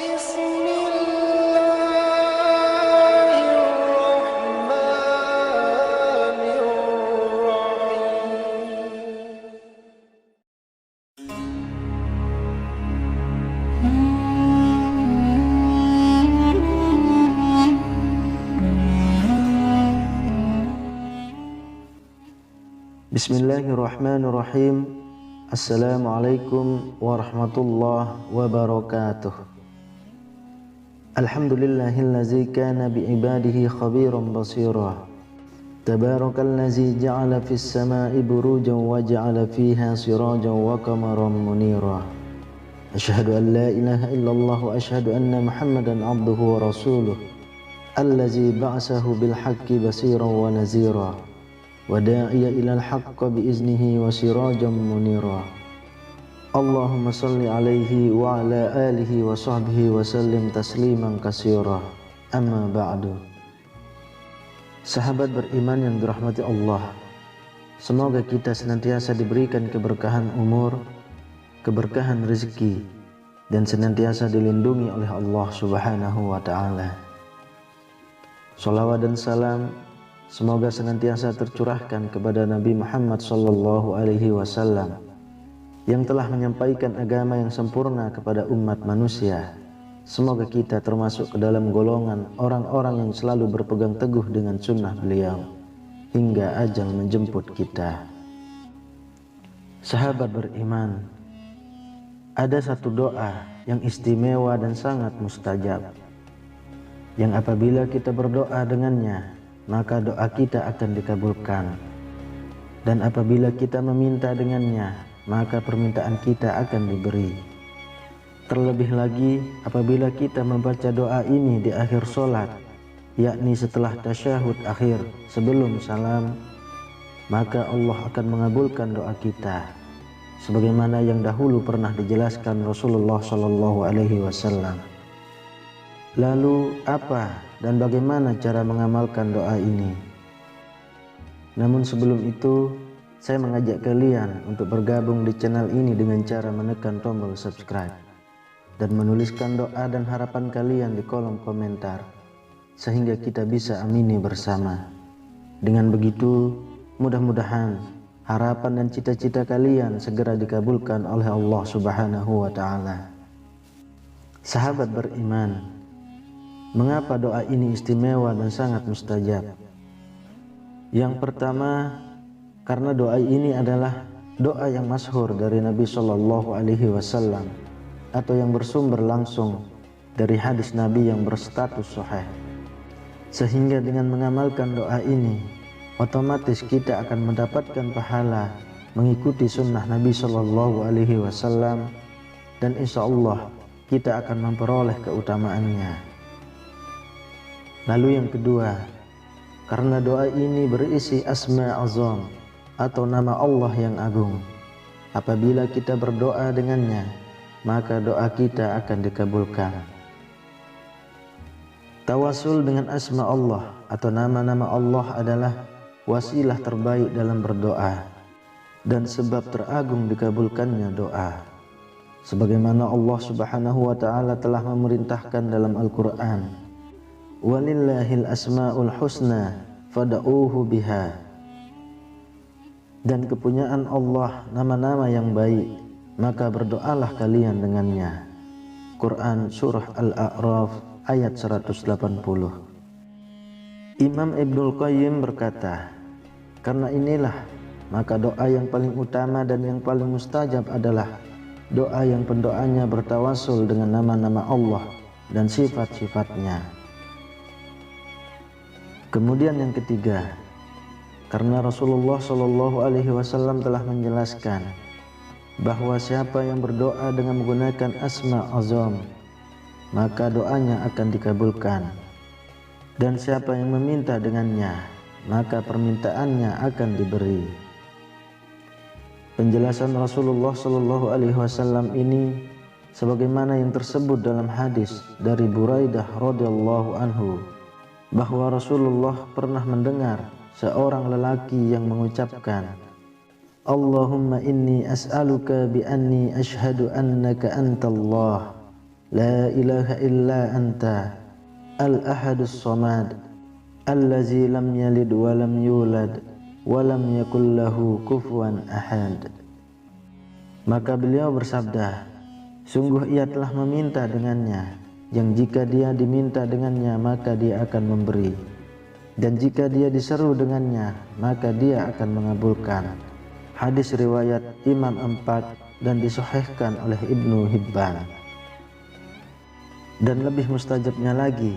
بسم الله الرحمن الرحيم. Bismillahirrahmanirrahim. Assalamualaikum warahmatullahi wabarakatuh. Alhamdulillahillazi kana bi'ibadihi khabiran basira. Tabarakallazi ja'ala fis sama'i burujan wa ja'ala fiha sirajan wa qamaran munira. Asyhadu an la ilaha illallah wa asyhadu anna Muhammadan abduhu wa rasuluh. Allazi ba'asahu bil haqqi basiran wa nazira. Wada'iya ilal haqqa biiznihi wa sirajan munira. Allahumma salli alaihi wa ala alihi wa sahbihi wa sallim tasliman katsira. Amma ba'du. Sahabat beriman yang dirahmati Allah, semoga kita senantiasa diberikan keberkahan umur, keberkahan rezeki, dan senantiasa dilindungi oleh Allah Subhanahu wa ta'ala. Shalawat dan salam semoga senantiasa tercurahkan kepada Nabi Muhammad sallallahu alaihi wasallam yang telah menyampaikan agama yang sempurna kepada umat manusia. Semoga kita termasuk ke dalam golongan orang-orang yang selalu berpegang teguh dengan sunnah beliau hingga ajal menjemput kita. Sahabat beriman, ada satu doa yang istimewa dan sangat mustajab, yang apabila kita berdoa dengannya maka doa kita akan dikabulkan, dan apabila kita meminta dengannya maka permintaan kita akan diberi. Terlebih lagi apabila kita membaca doa ini di akhir solat, yakni setelah tasyahud akhir sebelum salam, maka Allah akan mengabulkan doa kita sebagaimana yang dahulu pernah dijelaskan Rasulullah sallallahu alaihi wasallam. Lalu apa dan bagaimana cara mengamalkan doa ini? Namun sebelum itu, saya mengajak kalian untuk bergabung di channel ini dengan cara menekan tombol subscribe dan menuliskan doa dan harapan kalian di kolom komentar, sehingga kita bisa amini bersama. Dengan begitu, mudah-mudahan harapan dan cita-cita kalian segera dikabulkan oleh Allah Subhanahu wa ta'ala. Sahabat beriman, mengapa doa ini istimewa dan sangat mustajab? Yang pertama, karena doa ini adalah doa yang masyhur dari Nabi Shallallahu Alaihi Wasallam atau yang bersumber langsung dari hadis Nabi yang berstatus sahih, sehingga dengan mengamalkan doa ini otomatis kita akan mendapatkan pahala mengikuti sunnah Nabi Shallallahu Alaihi Wasallam, dan insya Allah kita akan memperoleh keutamaannya. Lalu yang kedua, karena doa ini berisi asma azam atau nama Allah yang agung. Apabila kita berdoa dengannya, maka doa kita akan dikabulkan. Tawasul dengan asma Allah atau nama-nama Allah adalah wasilah terbaik dalam berdoa dan sebab teragung dikabulkannya doa. Sebagaimana Allah Subhanahu wa ta'ala telah memerintahkan dalam Al-Quran, walillahil asma'ul husna fada'uhu biha, dan kepunyaan Allah nama-nama yang baik, maka berdoalah kalian dengannya. Quran Surah Al-A'raf ayat 180. Imam Ibnul Qayyim berkata, karena inilah maka doa yang paling utama dan yang paling mustajab adalah doa yang pendoanya bertawasul dengan nama-nama Allah dan sifat-sifatnya. Kemudian yang ketiga, karena Rasulullah Shallallahu Alaihi Wasallam telah menjelaskan bahwa siapa yang berdoa dengan menggunakan asma azam, maka doanya akan dikabulkan, dan siapa yang meminta dengannya, maka permintaannya akan diberi. Penjelasan Rasulullah Shallallahu Alaihi Wasallam ini sebagaimana yang tersebut dalam hadis dari Buraidah radhiyallahu anhu, bahwa Rasulullah pernah mendengar seorang lelaki yang mengucapkan, Allahumma inni as'aluka bi anni ashhadu annaka antallah la ilaha illa anta al-ahadus samad allazi lam yalid wa lam yulad wa lam yakul lahu kufuwan ahad. Maka beliau bersabda, sungguh ia telah meminta dengannya, yang jika dia diminta dengannya maka dia akan memberi, dan jika dia diseru dengannya maka dia akan mengabulkan. Hadis riwayat Imam 4 dan disahihkan oleh Ibnu Hibban. Dan lebih mustajabnya lagi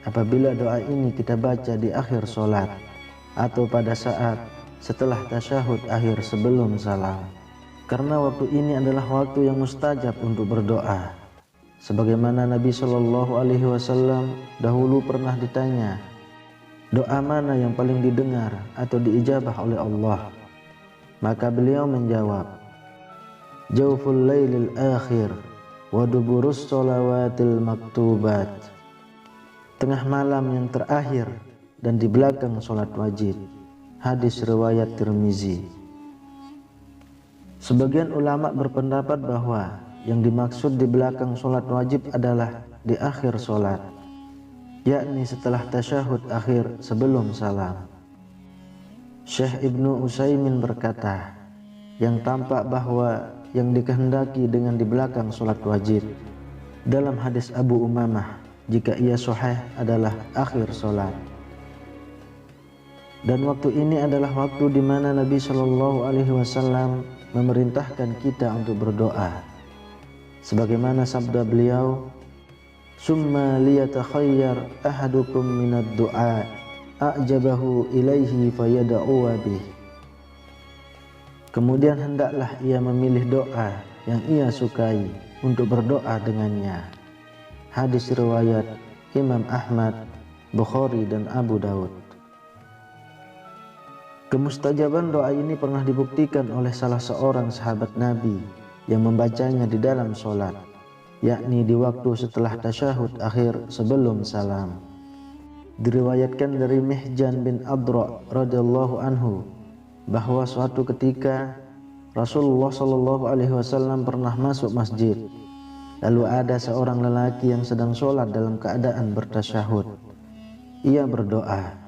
apabila doa ini kita baca di akhir solat atau pada saat setelah tasyahud akhir sebelum salam, karena waktu ini adalah waktu yang mustajab untuk berdoa. Sebagaimana Nabi Shallallahu Alaihi Wasallam dahulu pernah ditanya, doa mana yang paling didengar atau diijabah oleh Allah? Maka beliau menjawab, Jawful lailil akhir wa duburus sholawatil maktubat. Tengah malam yang terakhir dan di belakang sholat wajib. Hadis riwayat Tirmizi. Sebagian ulama berpendapat bahwa yang dimaksud di belakang sholat wajib adalah di akhir sholat, yakni setelah tasyahud akhir sebelum salam. Syekh Ibnu Utsaimin berkata, yang tampak bahwa yang dikehendaki dengan di belakang sholat wajib dalam hadis Abu Umamah jika ia sahih adalah akhir sholat. Dan waktu ini adalah waktu di mana Nabi Shallallahu Alaihi Wasallam memerintahkan kita untuk berdoa. Sebagaimana sabda beliau, Summa liyatakhayyar ahadukum minad du'a a'jabahu ilaihi fayada'u bih. Kemudian hendaklah ia memilih doa yang ia sukai untuk berdoa dengannya. Hadis riwayat Imam Ahmad, Bukhari dan Abu Daud. Kemustajaban doa ini pernah dibuktikan oleh salah seorang sahabat Nabi yang membacanya di dalam sholat, yakni di waktu setelah tasyahud akhir sebelum salam. Diriwayatkan dari Mihjan bin Adra radhiyallahu anhu bahwa suatu ketika Rasulullah Shallallahu Alaihi Wasallam pernah masuk masjid, lalu ada seorang lelaki yang sedang sholat dalam keadaan bertasyahud. Ia berdoa,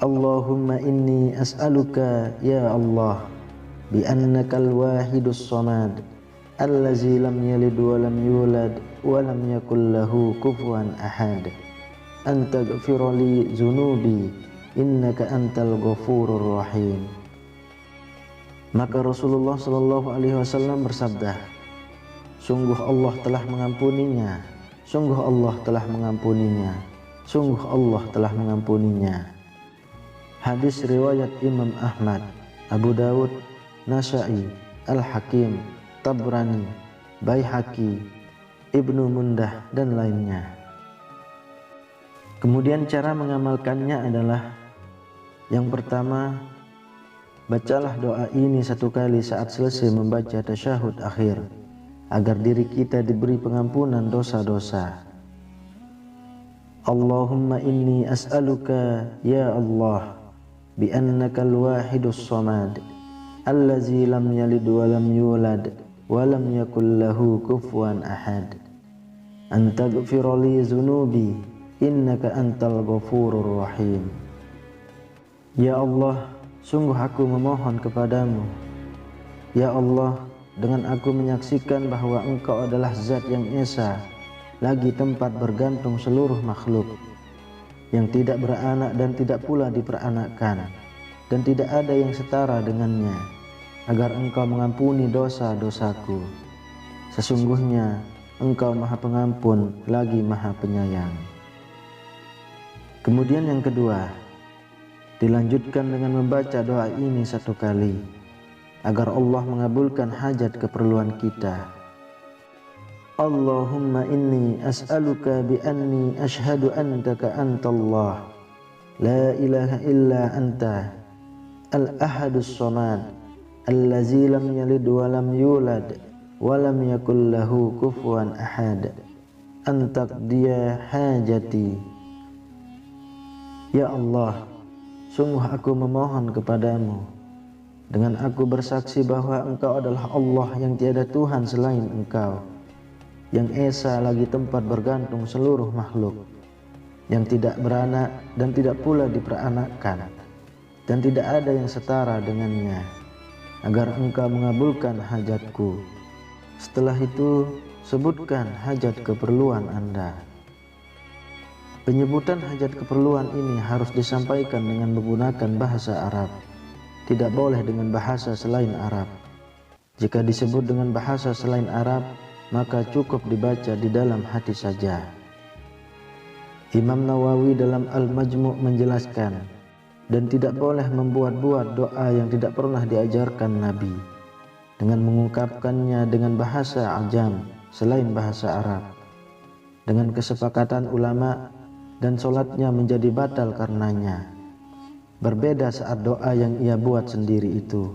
Allahumma inni as'aluka ya Allah bi annakal wahidus samad allazi lam yalid wa lam yulad wa lam yakul lahu kufuwan ahad an taghfira li dzunubi innaka antal ghafurur rahim. Maka Rasulullah sallallahu alaihi wasallam bersabda, sungguh Allah telah mengampuninya, sungguh Allah telah mengampuninya, sungguh Allah telah mengampuninya. Hadis riwayat Imam Ahmad, Abu Daud, Nasa'i, Al-Hakim, Tabrani, Baihaqi, Ibnu Mundah dan lainnya. Kemudian cara mengamalkannya adalah, yang pertama, bacalah doa ini satu kali saat selesai membaca tasyahud akhir, agar diri kita diberi pengampunan dosa-dosa. Allahumma inni as'aluka ya Allah bi annakal wahidus samad allazi lam yalid wa lam yulad wa lam yakul lahu kufuwan ahad an taghfira li dzunubi innaka antal ghafurur rahim. Ya Allah, sungguh aku memohon kepadamu, ya Allah, dengan aku menyaksikan bahwa Engkau adalah Zat yang Esa, lagi tempat bergantung seluruh makhluk, yang tidak beranak dan tidak pula diperanakkan, dan tidak ada yang setara dengannya, agar Engkau mengampuni dosa-dosaku. Sesungguhnya Engkau Maha Pengampun lagi Maha Penyayang. Kemudian yang kedua, dilanjutkan dengan membaca doa ini satu kali, agar Allah mengabulkan hajat keperluan kita. Allahumma inni as'aluka bi anni ashhadu annaka antallah la ilaha illa anta al-ahadus samad allazi lam yalid wa lam yulad wa lam yakul lahu kufuwan ahad an taqdiya hajati. Ya Allah, sungguh aku memohon kepadamu dengan aku bersaksi bahwa Engkau adalah Allah yang tiada Tuhan selain Engkau, yang esa lagi tempat bergantung seluruh makhluk, yang tidak beranak dan tidak pula diperanakkan, dan tidak ada yang setara dengannya, agar engkau mengabulkan hajatku. Setelah itu, sebutkan hajat keperluan Anda. Penyebutan hajat keperluan ini harus disampaikan dengan menggunakan bahasa Arab. Tidak boleh dengan bahasa selain Arab. Jika disebut dengan bahasa selain Arab, maka cukup dibaca di dalam hati saja. Imam Nawawi dalam Al-Majmu' menjelaskan, dan tidak boleh membuat-buat doa yang tidak pernah diajarkan Nabi, dengan mengungkapkannya dengan bahasa ajam selain bahasa Arab, dengan kesepakatan ulama, dan sholatnya menjadi batal karenanya. Berbeda saat doa yang ia buat sendiri itu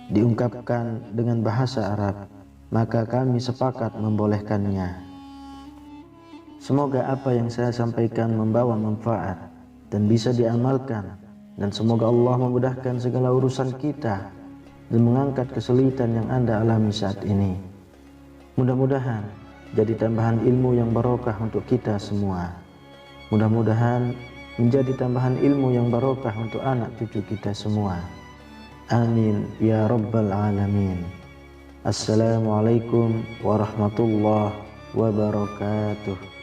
diungkapkan dengan bahasa Arab, maka kami sepakat membolehkannya. Semoga apa yang saya sampaikan membawa manfaat dan bisa diamalkan, dan semoga Allah memudahkan segala urusan kita dan mengangkat kesulitan yang Anda alami saat ini. Mudah-mudahan jadi tambahan ilmu yang barokah untuk kita semua. Mudah-mudahan menjadi tambahan ilmu yang barokah untuk anak cucu kita semua. Amin ya rabbal alamin. Assalamualaikum warahmatullahi wabarakatuh.